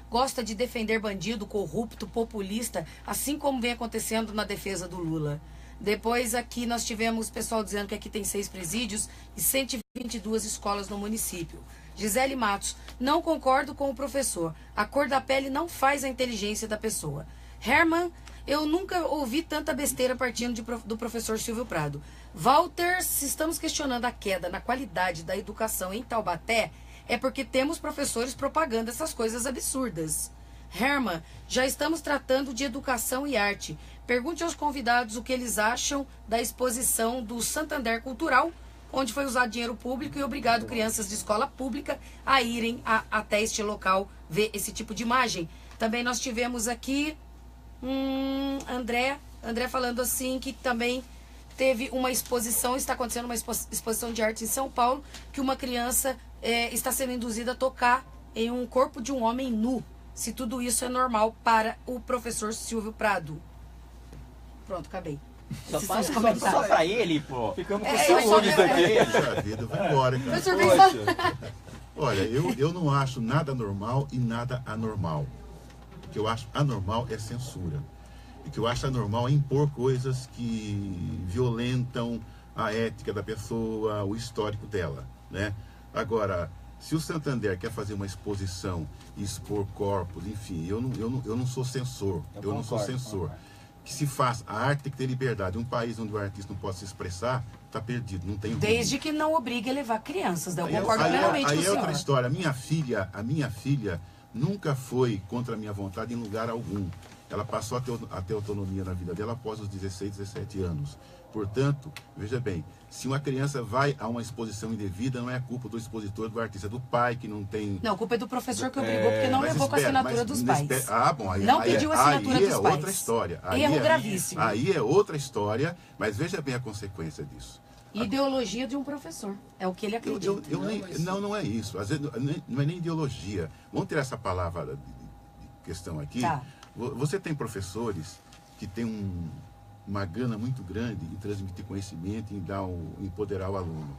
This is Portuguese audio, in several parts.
gosta de defender bandido, corrupto, populista, assim como vem acontecendo na defesa do Lula. Depois aqui nós tivemos o pessoal dizendo que aqui tem 6 presídios e 122 escolas no município. Gisele Matos, não concordo com o professor. A cor da pele não faz a inteligência da pessoa. Herman, eu nunca ouvi tanta besteira partindo do professor Silvio Prado. Walter, se estamos questionando a queda na qualidade da educação em Taubaté, é porque temos professores propagando essas coisas absurdas. Herman, já estamos tratando de educação e arte. Pergunte aos convidados o que eles acham da exposição do Santander Cultural, onde foi usado dinheiro público, e obrigado crianças de escola pública a irem até este local ver esse tipo de imagem. Também nós tivemos aqui André falando assim que também teve uma exposição, está acontecendo uma exposição de arte em São Paulo, que uma criança está sendo induzida a tocar em um corpo de um homem nu. Se tudo isso é normal para o professor Silvio Prado. Pronto, acabei. Só pra ele, pô. Ficamos com saúde daqui. Puxa vida, vai embora, cara. Olha, eu não acho nada normal e nada anormal. O que eu acho anormal é censura. O que eu acho anormal é impor coisas que violentam a ética da pessoa, o histórico dela, né? Agora, se o Santander quer fazer uma exposição e expor corpos, enfim, eu não sou censor. Eu não sou censor. Que se faz, a arte tem que ter liberdade. Um país onde o artista não pode se expressar, está perdido, não tem rumo. Desde que não obrigue a levar crianças, né? Eu concordo plenamente com o senhor. Aí é outra história. A minha filha nunca foi contra a minha vontade em lugar algum. Ela passou a ter autonomia na vida dela após os 16, 17 anos. Portanto, veja bem, se uma criança vai a uma exposição indevida, não é culpa do expositor, do artista, do pai que não tem... Não, a culpa é do professor que obrigou, porque não levou com a assinatura dos pais. Bom, aí, não pediu a assinatura dos pais. Aí é outra história. Erro gravíssimo. Aí é outra história, mas veja bem a consequência disso. Ideologia de um professor, é o que ele acredita. Não é isso. Às vezes não é nem ideologia. Vamos tirar essa palavra de questão aqui. Tá. Você tem professores que têm uma gana muito grande em transmitir conhecimento, em empoderar o aluno.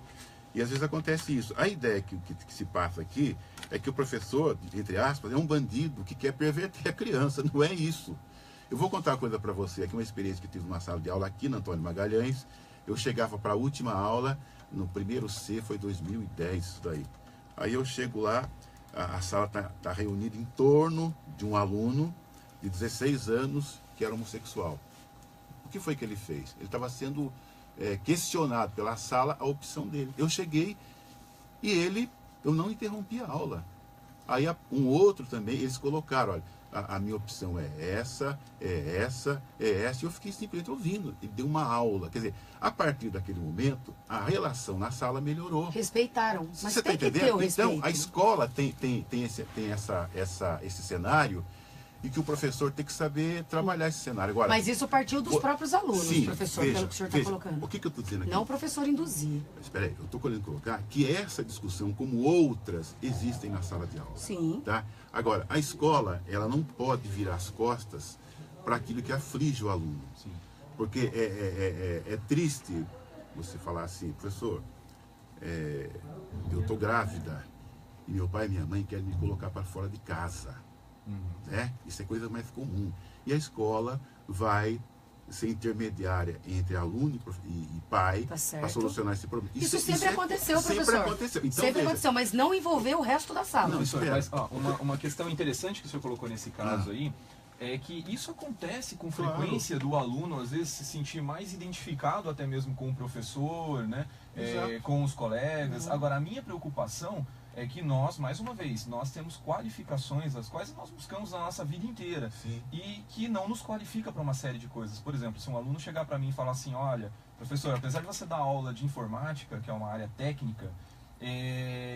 E às vezes acontece isso. A ideia que se passa aqui é que o professor, entre aspas, é um bandido que quer perverter a criança. Não é isso. Eu vou contar uma coisa para você aqui, uma experiência que eu tive numa sala de aula aqui na Antônio Magalhães. Eu chegava para a última aula, no primeiro C, foi 2010 isso daí. Aí eu chego lá, a sala está reunida em torno de um aluno de 16 anos que era homossexual. O que foi que ele fez? Ele estava sendo questionado pela sala a opção dele. Eu cheguei e eu não interrompi a aula. Aí um outro também, eles colocaram, olha, a minha opção é essa, e eu fiquei simplesmente ouvindo, e deu uma aula. Quer dizer, a partir daquele momento, a relação na sala melhorou. Respeitaram, mas você tem está que ter o respeito. Então, a escola tem esse cenário, e que o professor tem que saber trabalhar esse cenário. Agora, mas isso partiu dos próprios alunos, sim, professor, pelo que o senhor está colocando. O que eu estou dizendo aqui? Não o professor induzir. Espera aí, eu estou querendo colocar que essa discussão, como outras, existem na sala de aula. Sim. Tá? Agora, a escola, ela não pode virar as costas para aquilo que aflige o aluno. Sim. Porque é triste você falar assim, professor, eu estou grávida e meu pai e minha mãe querem me colocar para fora de casa. Né? Isso é coisa mais comum. E a escola vai ser intermediária entre aluno e pai para solucionar esse problema. Isso sempre aconteceu, professor. Sempre aconteceu. Então, sempre aconteceu, mas não envolveu o resto da sala. Não, mas, uma questão interessante que o senhor colocou nesse caso aí é que isso acontece com frequência do aluno, às vezes, se sentir mais identificado até mesmo com o professor, né? Com os colegas. Agora, a minha preocupação é que nós, mais uma vez, nós temos qualificações as quais nós buscamos na nossa vida inteira. Sim. E que não nos qualifica para uma série de coisas. Por exemplo, se um aluno chegar para mim e falar assim, olha, professor, apesar de você dar aula de informática, que é uma área técnica,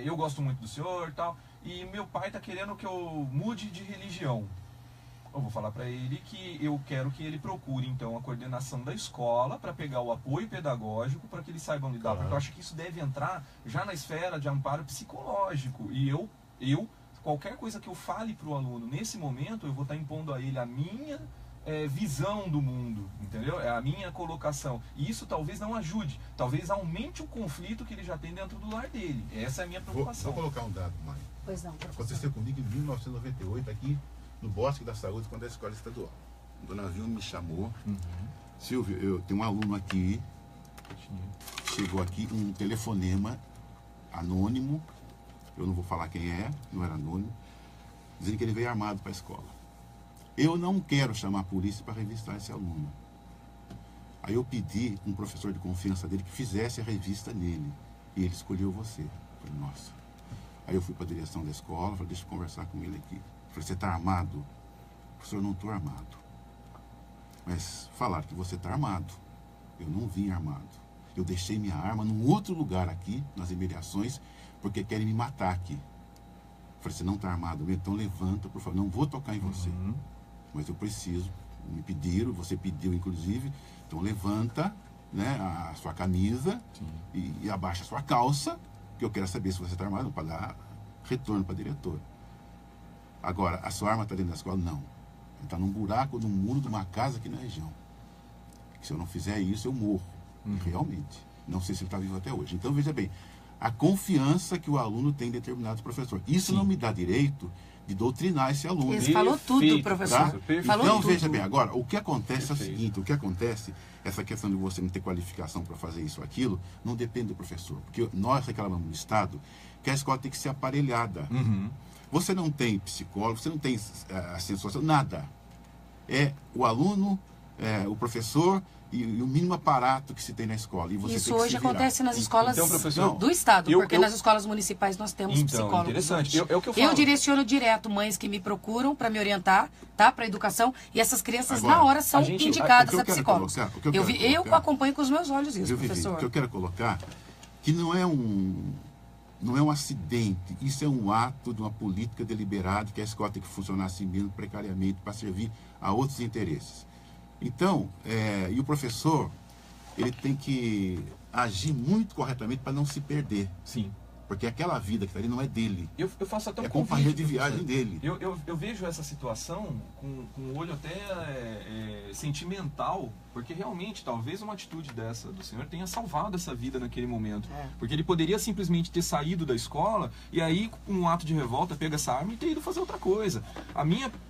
eu gosto muito do senhor e tal, e meu pai está querendo que eu mude de religião. Eu vou falar para ele que eu quero que ele procure, então, a coordenação da escola para pegar o apoio pedagógico para que eles saibam lidar. Porque eu acho que isso deve entrar já na esfera de amparo psicológico. E qualquer coisa que eu fale para o aluno nesse momento, eu vou estar impondo a ele a minha visão do mundo, entendeu? É a minha colocação. E isso talvez não ajude, talvez aumente o conflito que ele já tem dentro do lar dele. Essa é a minha preocupação. Vou colocar um dado, Mário. Pois não. Aconteceu comigo em 1998, aqui no Bosque da Saúde, quando é a escola estadual. A dona Vilma me chamou. Silvio, eu tenho um aluno aqui, chegou aqui um telefonema anônimo, eu não vou falar quem é, não era anônimo, dizendo que ele veio armado para a escola. Eu não quero chamar a polícia para revistar esse aluno. Aí eu pedi um professor de confiança dele que fizesse a revista nele. E ele escolheu você. Eu falei, nossa. Aí eu fui para a direção da escola, falei, deixa eu conversar com ele aqui. Eu falei, você está armado? Professor, eu não estou armado. Mas falaram que você está armado. Eu não vim armado. Eu deixei minha arma num outro lugar aqui, nas imediações, porque querem me matar aqui. Eu falei, você não está armado mesmo? Então levanta, por favor. Não vou tocar em você. Mas eu preciso, me pediram, você pediu inclusive, então levanta, né, a sua camisa e abaixa a sua calça, que eu quero saber se você está armado para dar retorno para a diretora. Agora, a sua arma está dentro da escola? Não. Está num buraco, num muro de uma casa aqui na região. Se eu não fizer isso, eu morro. Realmente. Não sei se ele está vivo até hoje. Então, veja bem, a confiança que o aluno tem em determinado professor. Isso não me dá direito de doutrinar esse aluno. Ele falou tudo, professor. Tá? Falou então, tudo. veja bem, agora, o que acontece é o seguinte, essa questão de você não ter qualificação para fazer isso ou aquilo, não depende do professor. Porque nós reclamamos no Estado que a escola tem que ser aparelhada. Você não tem psicólogo, você não tem assistente social, nada. É o aluno, o professor e o mínimo aparato que se tem na escola. E você isso tem que hoje acontece nas escolas então, professor, do Estado, porque nas escolas municipais nós temos psicólogos. Interessante. É o que eu falo. Eu direciono direto mães que me procuram para me orientar, tá, para educação, e essas crianças Agora, na hora são indicadas a psicólogos. Eu acompanho com os meus olhos isso, professor. O que eu quero colocar, que não é um acidente, isso é um ato de uma política deliberada, que a escola tem que funcionar assim mesmo, precariamente, para servir a outros interesses. Então, e o professor, ele tem que agir muito corretamente para não se perder. Sim. Porque aquela vida que está ali não é dele. Eu faço até um convite, companheiro de viagem dele. Eu vejo essa situação com um olho até sentimental, porque realmente talvez uma atitude dessa do senhor tenha salvado essa vida naquele momento. Porque ele poderia simplesmente ter saído da escola e aí, com um ato de revolta, pega essa arma e ter ido fazer outra coisa.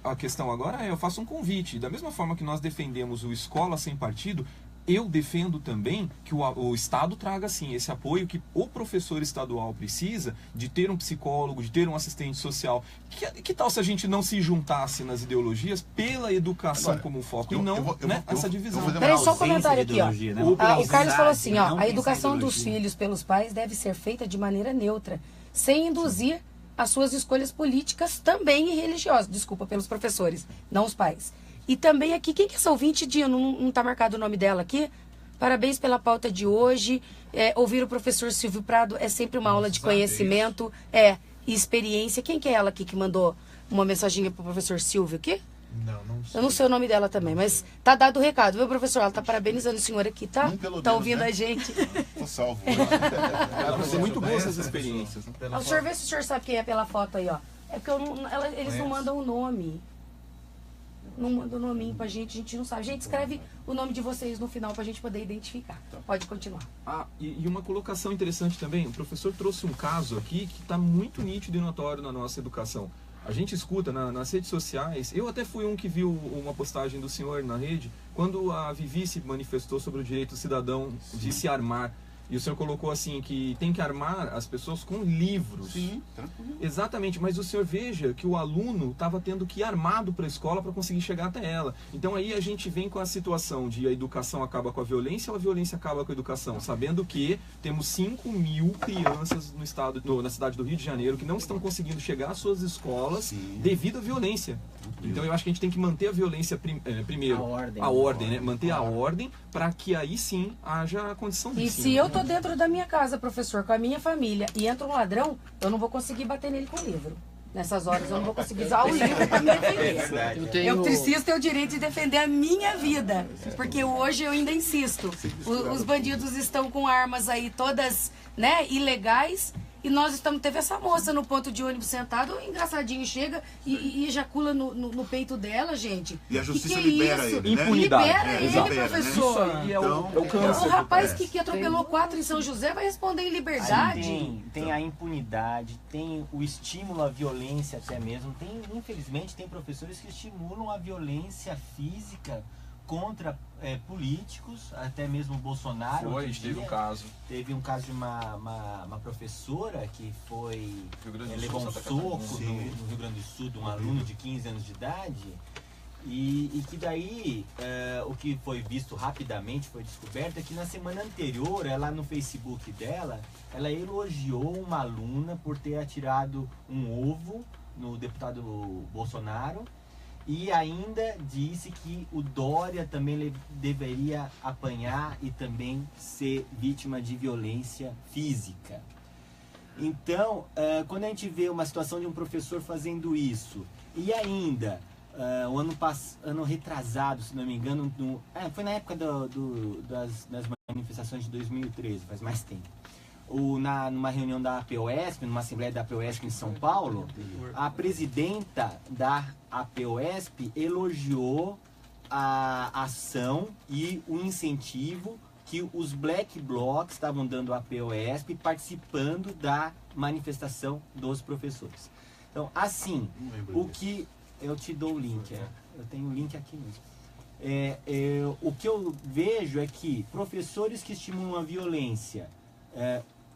A questão agora eu faço um convite. Da mesma forma que nós defendemos o Escola Sem Partido, eu defendo também que o Estado traga, sim, esse apoio que o professor estadual precisa de ter um psicólogo, de ter um assistente social. Que tal se a gente não se juntasse nas ideologias pela educação agora, como foco e não essa divisão? Peraí, só um comentário aqui, ó. Né? O Carlos falou assim, ó, a educação dos filhos pelos pais deve ser feita de maneira neutra, sem induzir as suas escolhas políticas também e religiosas. Desculpa, pelos professores, não os pais. E também aqui, quem que é essa ouvinte, Dia? Não está marcado o nome dela aqui? Parabéns pela pauta de hoje. Ouvir o professor Silvio Prado é sempre uma aula de conhecimento e experiência. Quem que é ela aqui que mandou uma mensaginha para o professor Silvio aqui? Não sei. Eu não sei o nome dela também, mas tá dado o recado, viu, professor? Ela tá parabenizando o senhor aqui, tá? Tá ouvindo a gente. Tô salvo. Vai ser muito boa essas experiências. O senhor vê se o senhor sabe quem é pela foto aí, ó. É porque eles não mandam o nome. Não manda o nominho pra gente, a gente não sabe. A gente escreve o nome de vocês no final pra gente poder identificar. Pode continuar. E uma colocação interessante também, o professor trouxe um caso aqui que está muito nítido e notório na nossa educação. A gente escuta nas redes sociais, eu até fui um que viu uma postagem do senhor na rede, quando a Vivi se manifestou sobre o direito do cidadão de se armar. E o senhor colocou assim, que tem que armar as pessoas com livros. Sim, tranquilo. Exatamente, mas o senhor veja que o aluno estava tendo que ir armado para a escola para conseguir chegar até ela. Então aí a gente vem com a situação de a educação acaba com a violência ou a violência acaba com a educação, sabendo que temos 5.000 crianças no estado, na cidade do Rio de Janeiro que não estão conseguindo chegar às suas escolas devido à violência. Então eu acho que a gente tem que manter a violência primeiro, a ordem, né? Manter a ordem para que aí sim haja a condição de ensino. E se eu tô dentro da minha casa, professor, com a minha família, e entra um ladrão, eu não vou conseguir bater nele com o livro. Nessas horas eu não vou conseguir usar o livro para me defender. Eu preciso ter o direito de defender a minha vida, porque hoje eu ainda insisto, os bandidos estão com armas aí todas, né, ilegais, E teve essa moça no ponto de ônibus sentado, engraçadinho, chega e ejacula no peito dela, gente. E a justiça que libera isso? ele, né? Impunidade. Libera ele, Libera, professor. Isso aí é Então, o câncer. O rapaz do que atropelou 4 em São José vai responder em liberdade. Tem a impunidade, tem o estímulo à violência até mesmo. Infelizmente, tem professores que estimulam a violência física contra políticos, até mesmo Bolsonaro. Teve um caso. Teve um caso de uma professora que levou um Santa soco Catarina. no Rio Grande do Sul de um aluno de 15 anos de idade. E que daí, o que foi visto rapidamente, foi descoberto, é que na semana anterior, ela no Facebook dela, ela elogiou uma aluna por ter atirado um ovo no deputado Bolsonaro e ainda disse que o Dória também deveria apanhar e também ser vítima de violência física. Então, quando a gente vê uma situação de um professor fazendo isso e ainda... o ano retrasado, se não me engano, foi na época das manifestações de 2013, faz mais tempo. Numa reunião da APOESP, numa assembleia da APOESP em São Paulo, a presidenta da APOESP elogiou a ação e o incentivo que os Black Blocs estavam dando à APOESP participando da manifestação dos professores. Então, assim, o que... Eu te dou o link, eu tenho o link aqui mesmo. O que eu vejo é que professores que estimulam a violência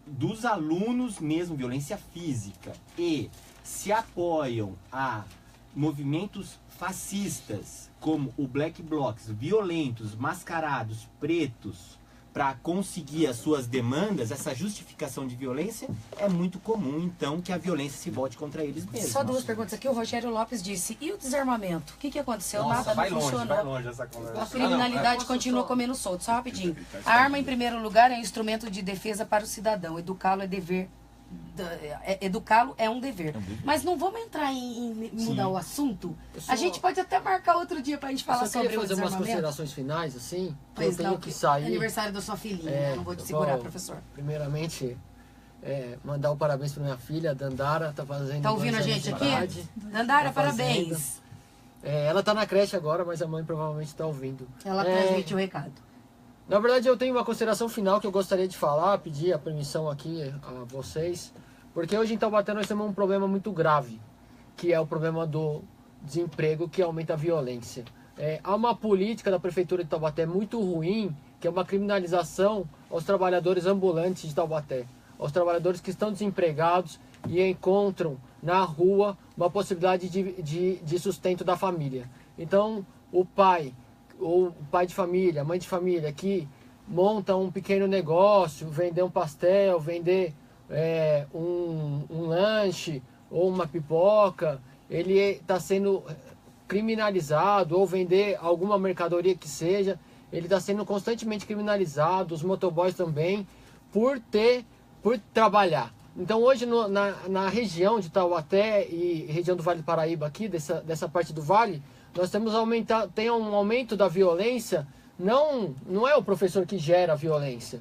dos alunos mesmo, violência física, e se apoiam a movimentos fascistas, como o Black Blocs, violentos, mascarados, pretos, para conseguir as suas demandas, essa justificação de violência, é muito comum, então, que a violência se volte contra eles mesmos. Só 2 perguntas aqui. O Rogério Lopes disse, e o desarmamento? O que aconteceu? Nossa, Nada, não funcionou. Vai longe essa conversa. A criminalidade continua comendo solto. Só rapidinho. A arma, em primeiro lugar, é um instrumento de defesa para o cidadão. Educá-lo é dever. Educá-lo é um dever. Mas não vamos entrar em mudar o assunto. A gente pode até marcar outro dia pra gente falar sobre o fazer umas desarmamento. considerações finais, assim. Pois eu tenho não, que sair. É aniversário da sua filhinha. Não vou te segurar, bom, professor. Primeiramente, mandar o parabéns pra minha filha, Dandara, tá fazendo. Tá ouvindo a 2 anos gente de aqui? idade. Dandara, Tá fazendo. parabéns. Ela tá na creche agora, mas a mãe provavelmente tá ouvindo. Ela transmite o recado. Na verdade, eu tenho uma consideração final que eu gostaria de falar, pedir a permissão aqui a vocês, porque hoje em Taubaté nós temos um problema muito grave, que é o problema do desemprego, que aumenta a violência. Há uma política da Prefeitura de Taubaté muito ruim, que é uma criminalização aos trabalhadores ambulantes de Taubaté, aos trabalhadores que estão desempregados e encontram na rua uma possibilidade de sustento da família. Então, o pai de família, a mãe de família, que monta um pequeno negócio, vender um pastel, vender um lanche ou uma pipoca, ele está sendo criminalizado, ou vender alguma mercadoria que seja, ele está sendo constantemente criminalizado, os motoboys também, por trabalhar. Então hoje na região de Taubaté e região do Vale do Paraíba aqui, dessa parte do vale, nós temos tem um aumento da violência. Não é o professor que gera a violência,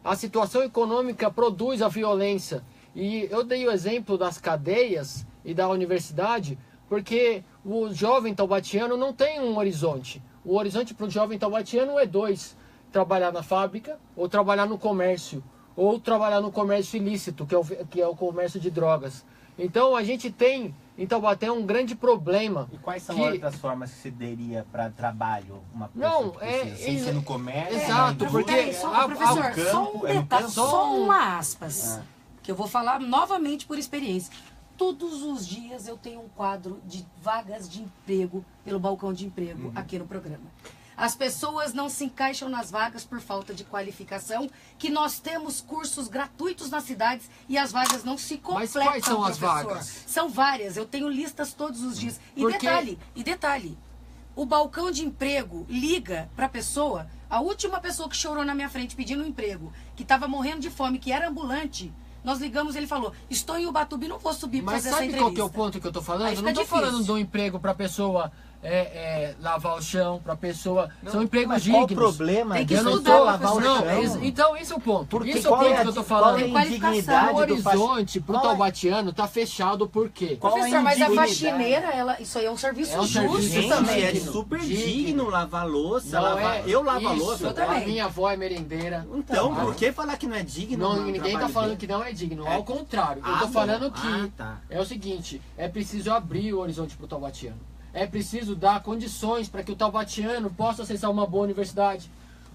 a situação econômica produz a violência. E eu dei o exemplo das cadeias e da universidade, porque o jovem taubatiano não tem um horizonte. O horizonte para o jovem taubatiano é 2: trabalhar na fábrica, ou trabalhar no comércio, ou trabalhar no comércio ilícito, que é o comércio de drogas. Então a gente tem em Taubaté um grande problema. E quais são outras formas que você teria para trabalho? Uma não, sem ser no comércio? Exato, porque professor, só uma aspas, que eu vou falar novamente por experiência. Todos os dias eu tenho um quadro de vagas de emprego pelo balcão de emprego aqui no programa. As pessoas não se encaixam nas vagas por falta de qualificação, que nós temos cursos gratuitos nas cidades e as vagas não se completam. Mas quais são as professor. vagas? São várias, eu tenho listas todos os dias. E detalhe, o balcão de emprego liga para a pessoa, a última pessoa que chorou na minha frente pedindo um emprego, que estava morrendo de fome, que era ambulante, nós ligamos, ele falou, estou em Ubatuba e não vou subir para fazer essa entrevista. Mas sabe qual que é o ponto que eu estou falando? Eu não estou falando de um emprego para a pessoa lavar o chão para a pessoa. São empregos Mas dignos. qual o problema Tem que de estudar, só lavar o Não, chão? então esse é o ponto. Porque Esse é o ponto que eu tô falando. Qual é a indignidade O do faxi- horizonte pro taubatiano tá fechado por quê? Qual Professor, a mas a indignidade? faxineira, isso aí é um serviço É um justo serviço Gente, também. é digno, super digno. digno lavar louça. Não eu lavo a isso, louça. eu também. A minha avó é merendeira. Então, Ah, por que falar que não é digno? Não, no ninguém tá trabalho falando dele? que não é digno, É. ao contrário. Eu Ah, tô bom. falando que Ah, tá. é o seguinte, é preciso abrir o horizonte pro taubatiano. É preciso dar condições para que o taubatiano possa acessar uma boa universidade,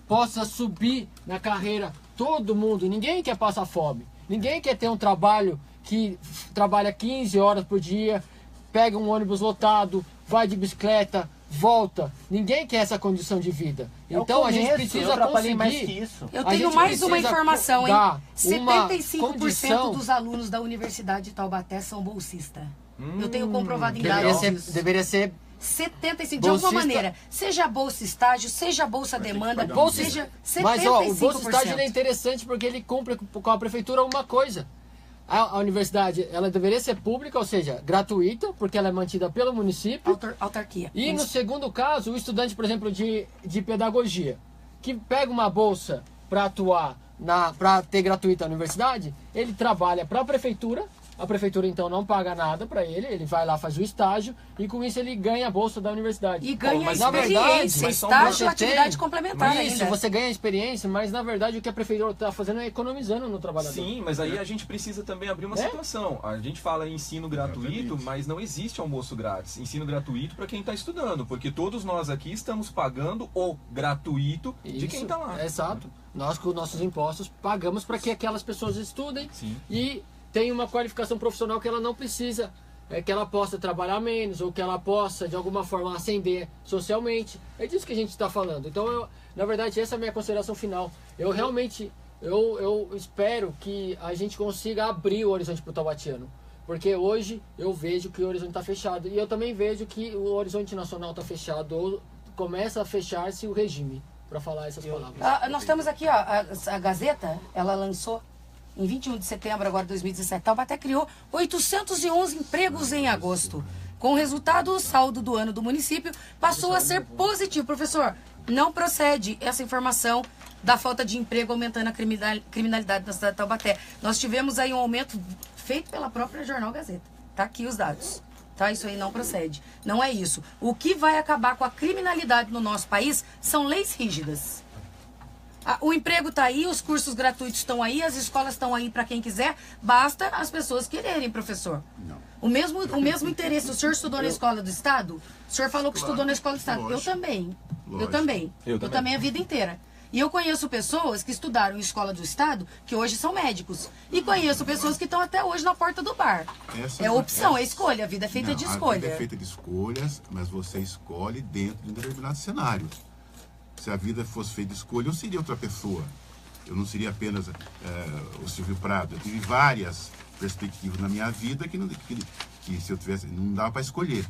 possa subir na carreira. Todo mundo, ninguém quer passar fome, ninguém quer ter um trabalho que trabalha 15 horas por dia, pega um ônibus lotado, vai de bicicleta, volta. Ninguém quer essa condição de vida. Então a gente precisa trabalhei mais que conseguir. isso. Eu A tenho gente mais uma precisa informação, hein? dar uma 75% condição. dos alunos da Universidade de Taubaté são bolsistas. Eu tenho comprovado em Deveria dados. deveria ser 75%, de alguma Bolsista- maneira. Seja bolsa estágio, seja bolsa demanda, bolsa, seja 75%. mas ó, o bolsa estágio ele é interessante porque ele cumpre com a prefeitura uma coisa. A universidade, ela deveria ser pública, ou seja, gratuita, porque ela é mantida pelo município. Autarquia. E no Isso. segundo caso, o estudante, por exemplo, de pedagogia, que pega uma bolsa para atuar, para ter gratuita a universidade, ele trabalha para a prefeitura então não paga nada para ele vai lá, faz o estágio, e com isso ele ganha a bolsa da universidade. E ganha Mas, na experiência, verdade, estágio, você atividade tem- complementar Isso, ainda. você ganha experiência, mas na verdade o que a prefeitura está fazendo é economizando no trabalhador. Sim, mas aí a gente precisa também abrir uma É? situação. A gente fala em ensino gratuito, Exatamente. mas não existe almoço grátis. Ensino gratuito para quem está estudando, porque todos nós aqui estamos pagando o gratuito de quem está lá. Exato. Nós com nossos impostos pagamos para que aquelas pessoas estudem Sim. e tenham uma qualificação profissional que ela não precisa, que ela possa trabalhar menos ou que ela possa de alguma forma ascender socialmente. É disso que a gente está falando. Então, na verdade, essa é a minha consideração final. Eu realmente eu espero que a gente consiga abrir o horizonte para o taubatiano. Porque hoje eu vejo que o horizonte está fechado. E eu também vejo que o horizonte nacional está fechado. Ou começa a fechar-se o regime, para falar essas palavras. Nós temos aqui, ó, a Gazeta, ela lançou em 21 de setembro agora de 2017. Taubaté criou 811 empregos em agosto. Com o resultado, o saldo do ano do município passou a ser positivo. Professor, não procede essa informação da falta de emprego aumentando a criminalidade na cidade de Taubaté. Nós tivemos aí um aumento feito pela própria Jornal Gazeta. Tá aqui os dados. Tá? Isso aí não procede. Não é isso. O que vai acabar com a criminalidade no nosso país são leis rígidas. O emprego está aí, os cursos gratuitos estão aí, as escolas estão aí para quem quiser. Basta as pessoas quererem, professor. Não. O mesmo interesse. O senhor estudou na escola do Estado? O senhor falou que estudou na escola do Estado. Lógico. Eu também. Eu Lógico. também. Eu Eu também. também a vida inteira. E eu conheço pessoas que estudaram em escola do Estado, que hoje são médicos. E conheço pessoas que estão até hoje na porta do bar. É opção, é escolha. A vida é feita Não, de A vida escolha. é feita de escolhas, mas você escolhe dentro de um determinado cenário. Se a vida fosse feita de escolha, eu seria outra pessoa. Eu não seria apenas o Silvio Prado. Eu tive várias perspectivas na minha vida que se eu tivesse, não dava para escolher.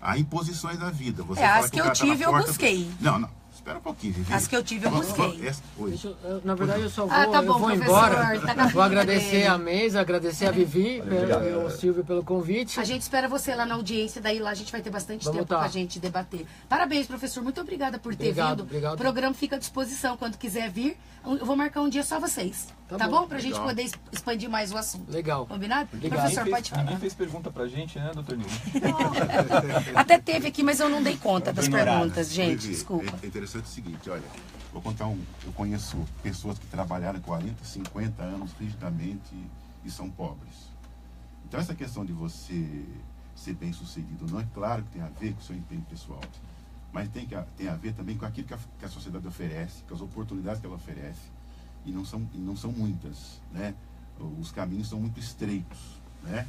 Há imposições na vida. Você fala as que o eu cara tá na tive, eu porta- busquei. Não. Espera um pouquinho, Vivi. As que eu tive, eu busquei. Oi. Na verdade, eu só vou, Ah, tá bom, eu vou professor, embora. tá na Vou agradecer dele. a mesa, agradecer a Vivi e ao Silvio pelo convite. A gente espera você lá na audiência, daí lá a gente vai ter bastante Vamos tempo tá. pra gente debater. Parabéns, professor. Muito obrigada por ter Obrigado, vindo. obrigado. O programa fica à disposição quando quiser vir. Eu vou marcar um dia só vocês. Tá bom? Pra gente Legal. poder expandir mais o assunto. Legal. Combinado? Obrigado. Professor, pode falar. Ninguém fez pergunta pra gente, né, doutor Nilo? Até teve aqui, mas eu não dei conta das Ignorado. perguntas, gente. Vivi, Desculpa. É interessante o seguinte, olha, vou contar eu conheço pessoas que trabalharam 40, 50 anos rigidamente e são pobres. Então essa questão de você ser bem sucedido não é claro que tem a ver com o seu empenho pessoal, mas tem a ver também com aquilo que a sociedade oferece, com as oportunidades que ela oferece, e não são muitas, né? Os caminhos são muito estreitos, né?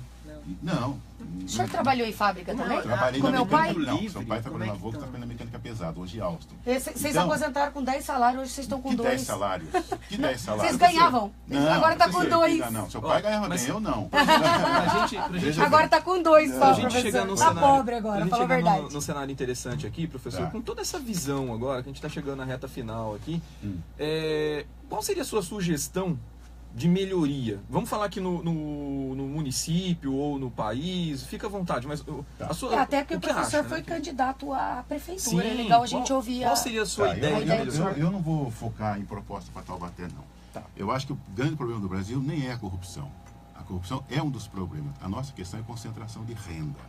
Não. O senhor trabalhou em fábrica também? Trabalhei Com na meu pai? mecânica, não. Livre, Seu pai como trabalhou é na que Volkswagen, tá? trabalhando na mecânica pesada, hoje Alstom. Vocês Então, aposentaram com 10 salários, hoje vocês estão com Que 2. 10 salários? Que 10 salários? Vocês ganhavam? Não, Agora tá você com sei, 2. Não, seu pai ganhava mas- bem, eu não. Pra gente Veja Agora tá com 2 só, Pra gente chegar professor. num Tá cenário, pobre agora, pra gente fala a chegar verdade. num cenário interessante aqui, professor, Tá. com toda essa visão agora, que a gente está chegando na reta final aqui, qual seria a sua sugestão de melhoria? Vamos falar aqui no município ou no país, fica à vontade, mas a sua, até porque o professor acha, foi né? candidato à prefeitura. Sim, É legal a gente ouvir qual seria a sua ideia? Eu não vou focar em proposta para Taubaté, não. Tá. Eu acho que o grande problema do Brasil nem é a corrupção. A corrupção é um dos problemas. A nossa questão é concentração de renda.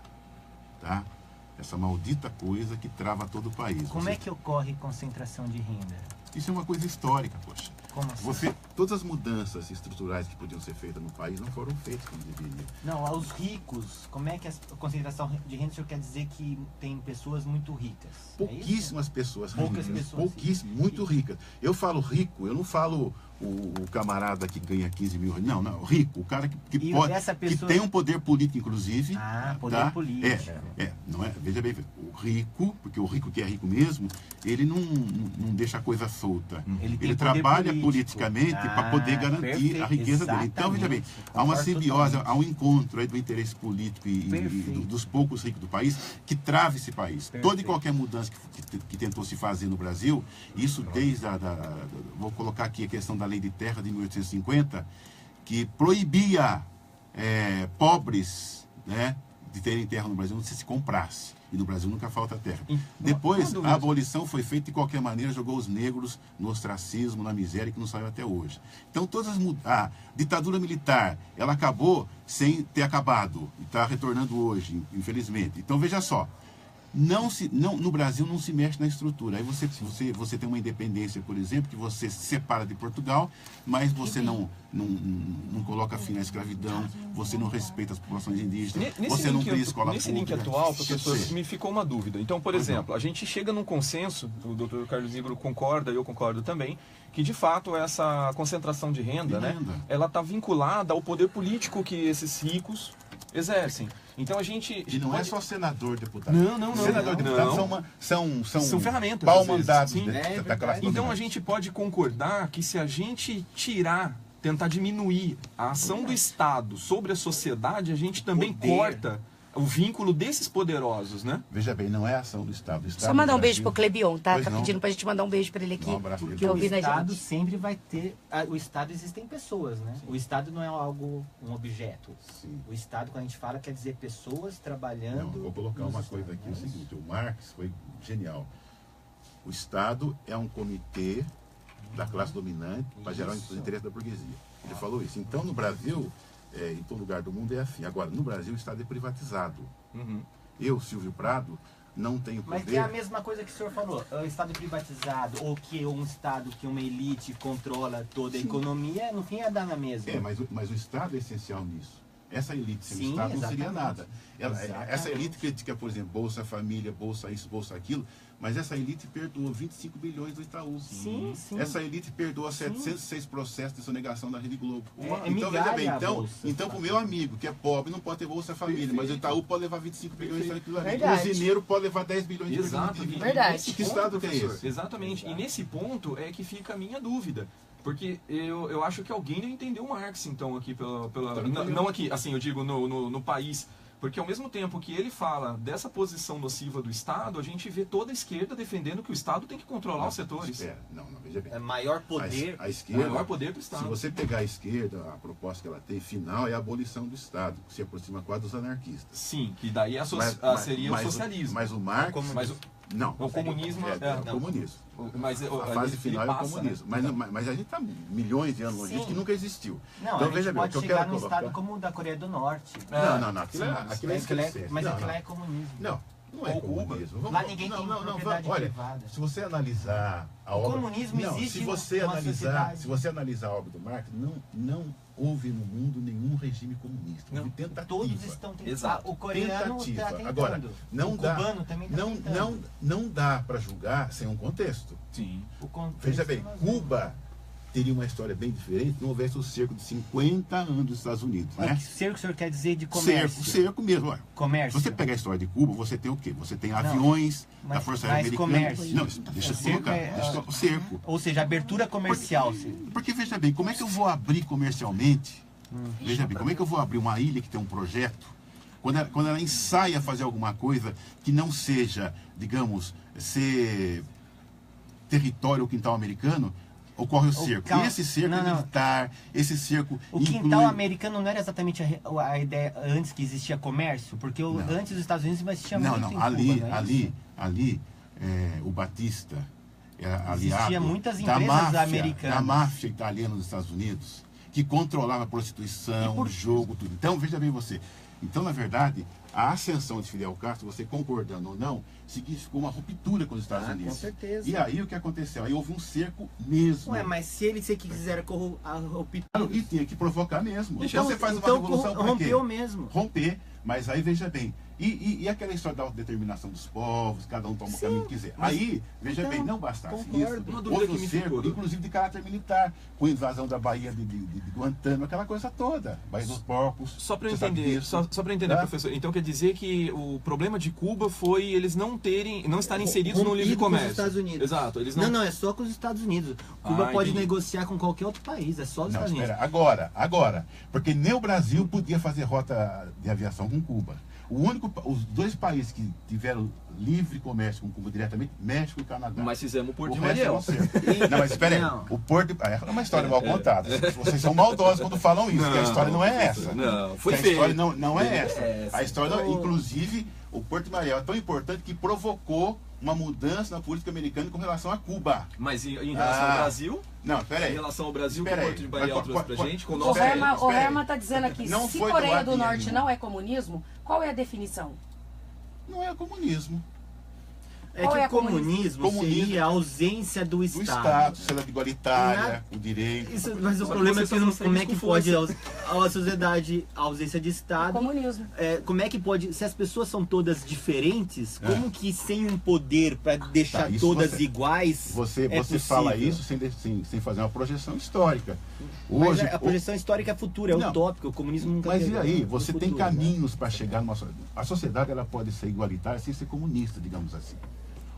Tá? Essa maldita coisa que trava todo o país. Como é que ocorre concentração de renda? Isso é uma coisa histórica, poxa. Como assim? Todas as mudanças estruturais que podiam ser feitas no país não foram feitas como deveriam. Não, aos ricos, como é que a concentração de renda, o senhor quer dizer que tem pessoas muito ricas? Pouquíssimas pessoas Poucas ricas, pessoas pouquíssimas, muito ricas. Eu falo rico, eu não falo o camarada que ganha 15 mil reais. Não, não, rico, o cara que pode, que tem um poder político, inclusive. Ah, poder tá? político. Não é, veja bem, o rico, porque o rico que é rico mesmo, ele não deixa a coisa solta. Ele trabalha politicamente para poder garantir a riqueza dele. Então, veja bem, há uma simbiose, há um encontro aí do interesse político e dos poucos ricos do país que trava esse país. Toda e qualquer mudança que tentou se fazer no Brasil, isso desde vou colocar aqui a questão da Lei de Terra de 1850, que proibia pobres, né, de terem terra no Brasil, não se comprasse. E no Brasil nunca falta terra. Depois, a abolição foi feita de qualquer maneira, jogou os negros no ostracismo, na miséria, que não saiu até hoje. Então, a ditadura militar, ela acabou sem ter acabado. E está retornando hoje, infelizmente. Então, veja só. No Brasil não se mexe na estrutura. Aí você tem uma independência, por exemplo, que você se separa de Portugal, mas você não coloca fim à escravidão, você não respeita as populações indígenas, você não cria escola pública. Nesse link atual, professor, me ficou uma dúvida. Então, por exemplo, a gente chega num consenso, o doutor Carlos Igor concorda, eu concordo também, que de fato essa concentração de renda, né, ela está vinculada ao poder político que esses ricos exercem. Então a gente... E não é só senador, deputado. Não. Senador, deputado são ferramentas. Pau-mandados da classe. Então a gente pode concordar que se a gente tentar diminuir a ação do Estado sobre a sociedade, a gente também corta o vínculo desses poderosos, né? Veja bem, não é a ação do Estado. Só mandar um beijo pro Clebion, tá? Tá pedindo pra gente mandar um beijo pra ele aqui. Um abraço porque o Estado sempre vai ter... O Estado existem pessoas, né? Sim. O Estado não é um objeto. Sim. O Estado, quando a gente fala, quer dizer pessoas trabalhando... Não, vou colocar uma coisa aqui, o seguinte, o Marx foi genial. O Estado é um comitê da classe dominante para gerar os interesses da burguesia. Ele falou isso. Então, no Brasil... em todo lugar do mundo é assim. Agora, no Brasil, o Estado é privatizado. Eu, Silvio Prado, não tenho poder... Mas é a mesma coisa que o senhor falou. O Estado privatizado, ou que um Estado, que uma elite controla toda a economia, no fim é dar na mesma. Mas o Estado é essencial nisso. Essa elite sem o Estado não seria nada. Essa elite critica, por exemplo, Bolsa Família, Bolsa isso, Bolsa aquilo, mas essa elite perdoou 25 bilhões do Itaú. Sim. Essa elite perdoa 706 processos de sonegação da Rede Globo. Então, veja bem, então o meu amigo, que é pobre, não pode ter Bolsa Família, mas o Itaú pode levar 25 bilhões de Verdade. O usineiro pode levar 10 bilhões de Verdade. Que Estado que é esse? Exatamente. E nesse ponto é que fica a minha dúvida. Porque eu acho que alguém não entendeu Marx, então, aqui não aqui, assim, eu digo no país. Porque ao mesmo tempo que ele fala dessa posição nociva do Estado, a gente vê toda a esquerda defendendo que o Estado tem que controlar os setores. Não, veja bem. É maior poder. A esquerda, maior poder do Estado. Se você pegar a esquerda, a proposta que ela tem final é a abolição do Estado, que se aproxima quase dos anarquistas. Sim, que daí seria o socialismo. Mas o Marx... Não. O comunismo é o comunismo. Mas a fase final é o comunismo. Né? Mas a gente está milhões de anos longe disso que nunca existiu. Não, então, veja bem, pode chegar num estado como o da Coreia do Norte. Não. Aquilo é comunismo. Não é comunismo. Lá ninguém tem propriedade privada. Se você analisar a obra... O comunismo existe se você analisar a obra do Marx, não houve no mundo nenhum regime comunista. Houve tentativa. Todos estão tentando. Exato. O coreano está tentando. Agora, o cubano também está tentando. Não dá para julgar sem um contexto. Sim. Veja bem, Cuba teria uma história bem diferente se não houvesse o cerco de 50 anos dos Estados Unidos. Mas né? Cerco o senhor quer dizer de comércio? Cerco mesmo. Olha. Comércio. Se você pegar a história de Cuba, você tem o quê? Você tem aviões da Força Aérea Americana. Comércio. Não, deixa eu colocar. O cerco. Ou seja, abertura comercial. Porque veja bem, como é que eu vou abrir comercialmente? Veja bem, como é que eu vou abrir uma ilha que tem um projeto quando ela ensaia fazer alguma coisa que não seja, digamos, ser território ou quintal americano? ocorre o cerco. calma. E esse cerco Não, não. militar, esse cerco O quintal americano não era exatamente a ideia antes que existia comércio? Porque antes dos Estados Unidos existia muito em Cuba, Ali, o Batista era Existia aliado muitas da empresas americanas. da máfia italiana dos Estados Unidos, que controlava a prostituição, o jogo, tudo. Então, veja bem você. Então, na verdade, a ascensão de Fidel Castro, você concordando ou não, significou uma ruptura com os Estados Unidos. Com certeza. E aí o que aconteceu? Aí houve um cerco mesmo. Ué, mas se ele quiser a ruptura... E tinha que provocar mesmo. Então Você faz uma então revolução pra quê? rompeu mesmo. Romper, mas aí veja bem. E aquela história da autodeterminação dos povos, cada um toma o caminho que quiser. Aí, veja então, bem, não bastasse concordo. isso, Uma dúvida houve que um me cerco, ficou. inclusive de caráter militar, com a invasão da Baía de Guantánamo, aquela coisa toda. Baía dos Porcos. Só para eu você sabe entender, disso. só para entender, Tá? professor. Então quer dizer que o problema de Cuba foi eles não estarem inseridos no livre Rompido com os comércio. Estados Unidos. Exato, eles Não, é só com os Estados Unidos. Cuba pode entendi. negociar com qualquer outro país, é só os Não, Estados Unidos. espera, agora. Porque nem o Brasil podia fazer rota de aviação com Cuba. Os dois países que tiveram livre comércio com Cuba diretamente, México e Canadá. Mas fizemos o Porto de O resto é Mariel. você. Não, mas espera aí. Não. O Porto de... É uma história mal contada. Vocês são maldosos quando falam isso, porque a história não é essa. Não, foi a feio. história não é essa. É, A história, inclusive, o Porto de Mariel é tão importante que provocou uma mudança na política americana com relação a Cuba. Mas em relação ao Brasil, Não, espera em aí. relação ao Brasil, que o Espera aí. Porto de Mariel Mas trouxe pra pode- gente, com o O nosso... Espera aí, Herman espera aí. está dizendo aqui, Não se foi Coreia do doado Norte nenhum. não é comunismo, qual é a definição? Não é comunismo. É Qual que é o a comunismo? comunismo seria a ausência do Do Estado. Estado, sociedade igualitária, o direito. Mas o Só problema é que que vocês como é que com pode a sociedade, a ausência de Estado, Comunismo. como é que pode, se as pessoas são todas diferentes, como que sem um poder para deixar Tá, isso todas você- iguais Você possível? fala isso sem fazer uma projeção histórica. Mas Hoje, a projeção histórica é futura, é Não. utópico, o comunismo nunca Mas teve e aí? no Você tem futuro, né? caminhos para chegar numa a sociedade, ela pode ser igualitária sem ser comunista, digamos assim.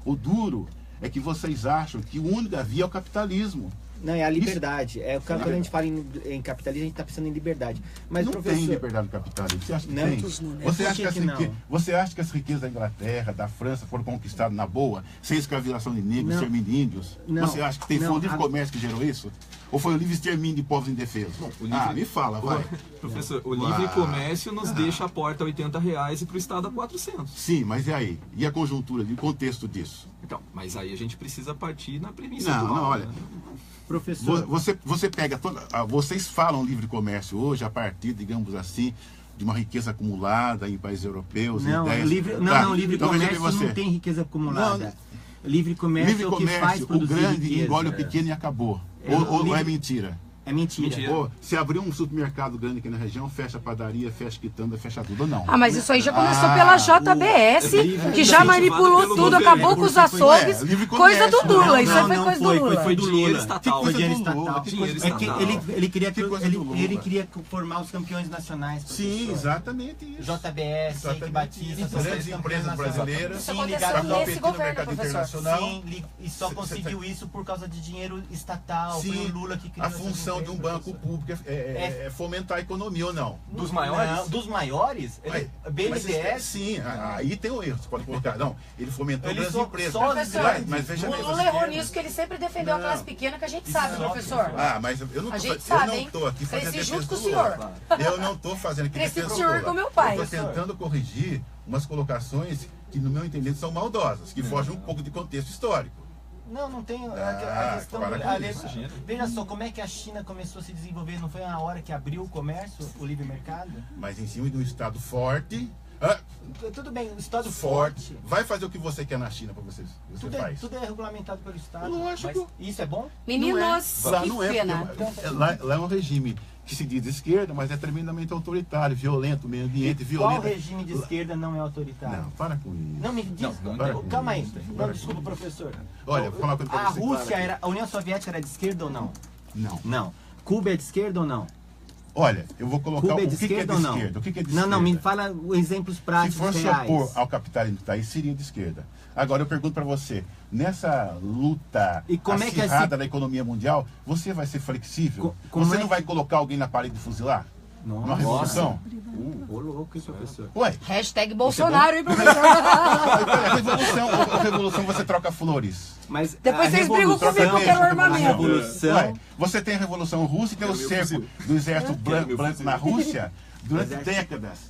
O duro é que vocês acham que a única via é o capitalismo. Não, é a liberdade. Quando a gente fala em capitalismo, a gente está pensando em liberdade. Mas, Não professor, tem liberdade no capitalismo. Você acha que Não. tem? Dos números. Você Por acha, que que não? você acha que as riquezas da Inglaterra, da França, foram conquistadas na boa, sem escravização de negros, Não. extermíndios? Não. Você acha que foi Não. o livre comércio que gerou isso? Ou foi o livre extermínio de povos indefesos? o livre- Me fala, vai. Professor, o Uau. livre comércio nos deixa a porta a R$80 e pro Estado a 400. Sim, mas e aí? E a conjuntura, e o contexto disso? Então, mas aí a gente precisa partir na premissa Não, atual, não, olha. né? professor, Você pega toda. Vocês falam livre comércio hoje a partir, digamos assim, de uma riqueza acumulada em países europeus. não, ideias. livre, Tá, não, livre então veja bem comércio não você. tem riqueza acumulada. Não, Livre comércio Livre é o que faz comércio, o produzir grande riqueza. engole o pequeno e acabou. É, Ou é livre- mentira? É mentira. Mentira. Ou se abrir um supermercado grande aqui na região, fecha a padaria, fecha quitanda, fecha tudo, ou não? Ah, mas isso aí já começou Ah, pela JBS, livre- que já incentivado manipulou pelo tudo, governo. acabou com os açougues. livre Coisa do comércio. Lula, isso aí Não, foi não coisa foi, do Lula. foi do Dinheiro Lula. estatal. Foi Que dinheiro coisa do Lula, estatal. que Dinheiro É que estatal. ele queria Que coisa do Lula. ele queria formar os campeões nacionais. Sim, professor. exatamente isso. JBS, Exatamente Eike Batista, isso. são Grandes campeões empresas nacionais. brasileiras. Isso Sim, aconteceu ligaram Para ao nesse competir no governo, mercado professor. internacional. Sim, e só conseguiu isso por causa de dinheiro estatal. Foi Sim, o Lula que criou a essas função de um empresas, banco professor. público é fomentar a economia ou não? Dos maiores? Não, dos maiores? Mas BNDES? sim, aí tem um erro, você pode colocar. Não, ele fomentou Ele grandes só- empresas. só- Mas veja O bem, Lula você errou quer- nisso, que ele sempre defendeu a Não. classe pequena, que a gente sabe, professor. Mas eu não A tô, gente eu sabe, não hein? tô aqui fazendo Cresci defesa junto com do o senhor. Lula. Eu não tô fazendo aqui Cresci defesa com o do senhor Lula. com meu pai. Eu tô tentando corrigir umas colocações que, no meu entendimento, são maldosas, que fogem um pouco de contexto histórico. Não tem Ah, a questão. para com isso. Veja só, como é que a China começou a se desenvolver? Não foi na hora que abriu o comércio, o livre mercado? Mas em cima de um Estado forte, Tudo bem, o Estado forte, forte. vai fazer o que você quer na China para você faz. Tudo é regulamentado pelo Estado. Lógico. Mas isso é bom? Meninos, Lá que não é, pena. porque lá é um regime que se diz de esquerda, mas é tremendamente autoritário, violento, meio ambiente, Qual violento. regime de esquerda não é autoritário? Não, para com isso. Não me diz. não, Calma aí. não, Não, não. desculpa, professor. Olha, vou falar uma coisa pra A você Rússia clara aqui. a União Soviética era de esquerda ou não? Não. Não. Cuba é de esquerda ou não? Olha, eu vou colocar Cuba é o de que é de esquerda ou não? esquerda. O que é de Não, esquerda? não, me fala exemplos Se práticos for se reais. opor ao capitalismo que está aí, seria de esquerda. Agora eu pergunto para você, nessa luta E como é que acirrada da economia mundial, você vai ser flexível? Como Você é não vai colocar alguém na parede e fuzilar? Uma revolução? Ô louco, hein, professor? Ué, Hashtag Bolsonaro, hein, professor? a revolução você troca flores. Mas Depois a vocês brigam revolução- comigo Você pelo veja, armamento. A revolução... Ué, você tem a Revolução Russa e tem o cerco do exército branco na Rússia durante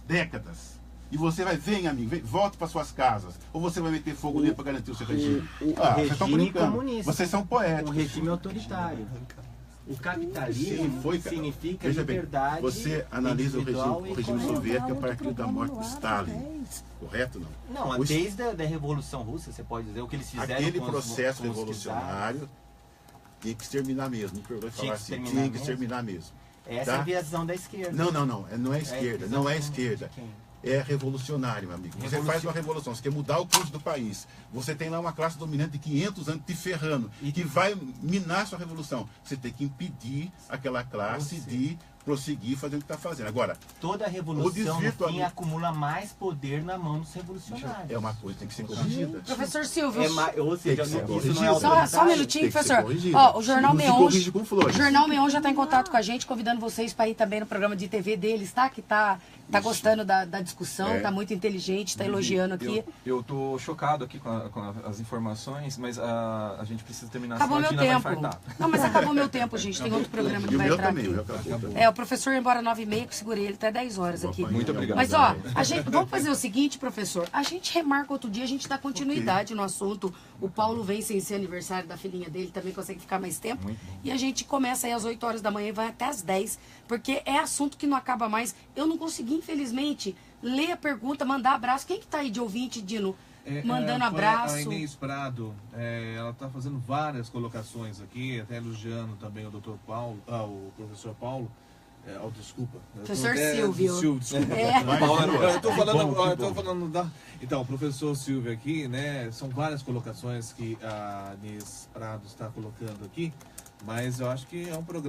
décadas. E você vai, vem amigo, volte para suas casas. Ou você vai meter fogo nele para garantir o seu regime. Vocês estão regime brincando. comunista. Vocês são Um poéticos. regime autoritário. O capitalismo significa Veja bem, liberdade você analisa o individual regime e soviético a partir da morte de Stalin. Correto não? Não, desde a da Revolução Russa, você pode dizer o que eles fizeram Aquele com os- processo com os revolucionário tinha que exterminar mesmo. Não perdoe falar assim, exterminar tinha que mesmo? exterminar mesmo. Essa é a visão da esquerda. Não é esquerda, não é esquerda. De quem? É revolucionário, meu amigo. Você faz uma revolução, você quer mudar o curso do país. Você tem lá uma classe dominante de 500 anos te ferrando e que vai minar sua revolução. Você tem que impedir aquela classe de prosseguir fazendo o que está fazendo. Agora, Toda revolução, no desvirtua- fim, acumula mais poder na mão dos revolucionários. é uma coisa que tem que ser corrigida. Professor Silvio, Ou seja, Tem que ser isso não é corrigido. autoritário. só um minutinho, Tem que ser professor. corrigido. Ó, o Jornal Não se Meon. corrige com flores. O Jornal Meon já está em contato com a gente, convidando vocês para ir também no programa de TV deles, tá? Que tá gostando da discussão, tá muito inteligente, tá elogiando aqui. Eu tô chocado aqui com as informações, mas a gente precisa terminar, Acabou senão a meu Gina vai tempo. infartar. Não, mas acabou meu tempo, gente. Tem outro programa E que o vai meu entrar também, aqui. o meu acabou também. É, o professor ia embora 9h30, que eu segurei ele até 10 horas aqui. Muito obrigado. Mas ó, vamos fazer o seguinte, professor. A gente remarca outro dia, a gente dá continuidade no assunto. O Paulo vem sem ser aniversário da filhinha dele, também consegue ficar mais tempo. E a gente começa aí às 8 horas da manhã e vai até às 10, porque é assunto que não acaba mais. Eu não consegui, infelizmente, ler a pergunta, mandar abraço. Quem que tá aí de ouvinte, Dino? Mandando abraço. A Inês Prado, ela está fazendo várias colocações aqui, até elogiando também o Dr. Paulo, o professor Paulo. Desculpa. Professor Silvio. Desculpa. É. Eu estou falando, Então, o professor Silvio aqui, né? São várias colocações que a Inês Prado está colocando aqui, mas eu acho que é um programa.